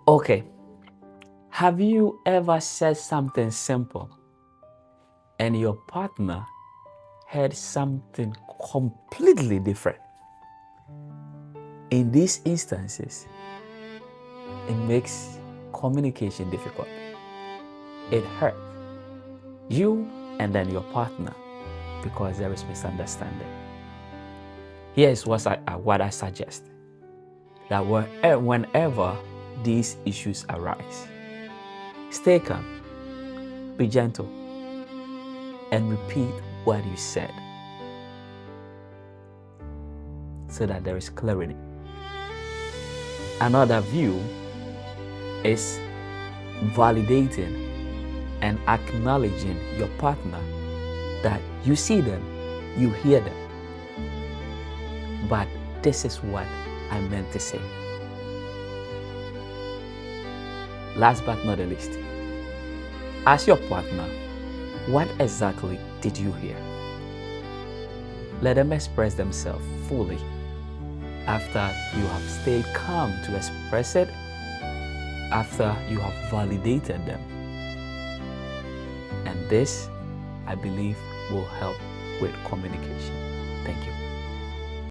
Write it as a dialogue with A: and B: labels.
A: Okay, have you ever said something simple and your partner heard something completely different? In these instances, it makes communication difficult. It hurts you and then your partner because there is misunderstanding. Here is what I suggest, that whenever these issues arise, stay calm, be gentle, and repeat what you said so that there is clarity. Another view is validating and acknowledging your partner that you see them, you hear them, but this is what I meant to say. Last but not the least, ask your partner, what exactly did you hear? Let them express themselves fully. After you have stayed calm to express it, after you have validated them. And this, I believe, will help with communication. Thank you.